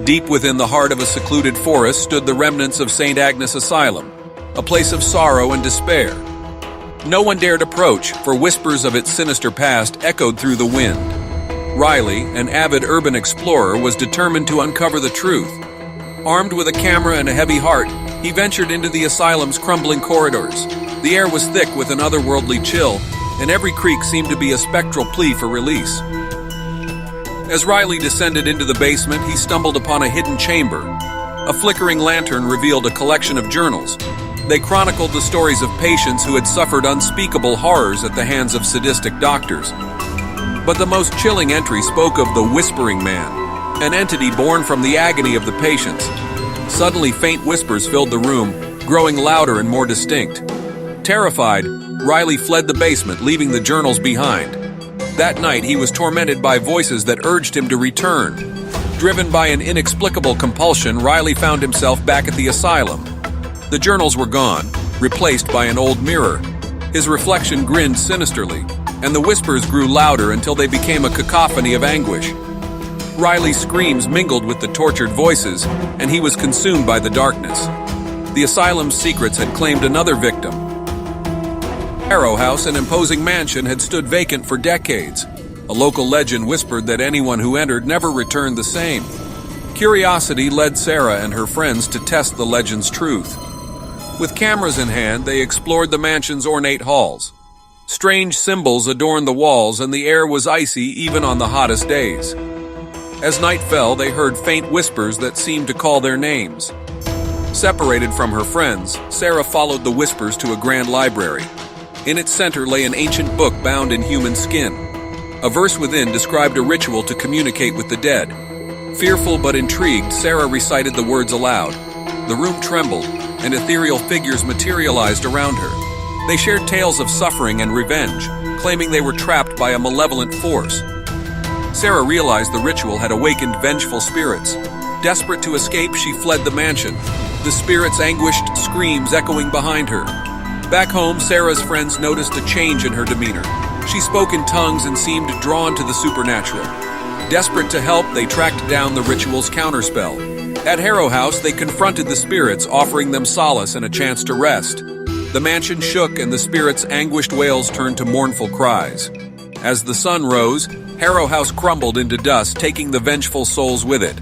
Deep within the heart of a secluded forest stood the remnants of St. Agnes Asylum, a place of sorrow and despair. No one dared approach, for whispers of its sinister past echoed through the wind. Riley, an avid urban explorer, was determined to uncover the truth. Armed with a camera and a heavy heart, he ventured into the asylum's crumbling corridors. The air was thick with an otherworldly chill, and every creak seemed to be a spectral plea for release. As Riley descended into the basement, he stumbled upon a hidden chamber. A flickering lantern revealed a collection of journals. They chronicled the stories of patients who had suffered unspeakable horrors at the hands of sadistic doctors. But the most chilling entry spoke of the Whispering Man, an entity born from the agony of the patients. Suddenly, faint whispers filled the room, growing louder and more distinct. Terrified, Riley fled the basement, leaving the journals behind. That night, he was tormented by voices that urged him to return. Driven by an inexplicable compulsion, Riley found himself back at the asylum. The journals were gone, replaced by an old mirror. His reflection grinned sinisterly, and the whispers grew louder until they became a cacophony of anguish. Riley's screams mingled with the tortured voices, and he was consumed by the darkness. The asylum's secrets had claimed another victim. Harrow House, an imposing mansion, had stood vacant for decades. A local legend whispered that anyone who entered never returned the same. Curiosity led Sarah and her friends to test the legend's truth. With cameras in hand, they explored the mansion's ornate halls. Strange symbols adorned the walls, and the air was icy even on the hottest days. As night fell, they heard faint whispers that seemed to call their names. Separated from her friends, Sarah followed the whispers to a grand library. In its center lay an ancient book bound in human skin. A verse within described a ritual to communicate with the dead. Fearful but intrigued, Sarah recited the words aloud. The room trembled, and ethereal figures materialized around her. They shared tales of suffering and revenge, claiming they were trapped by a malevolent force. Sarah realized the ritual had awakened vengeful spirits. Desperate to escape, she fled the mansion, the spirits' anguished screams echoing behind her. Back home, Sarah's friends noticed a change in her demeanor. She spoke in tongues and seemed drawn to the supernatural. Desperate to help, they tracked down the ritual's counterspell. At Harrow House, they confronted the spirits, offering them solace and a chance to rest. The mansion shook, and the spirits' anguished wails turned to mournful cries. As the sun rose, Harrow House crumbled into dust, taking the vengeful souls with it.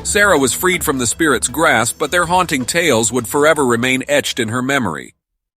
Sarah was freed from the spirits' grasp, but their haunting tales would forever remain etched in her memory.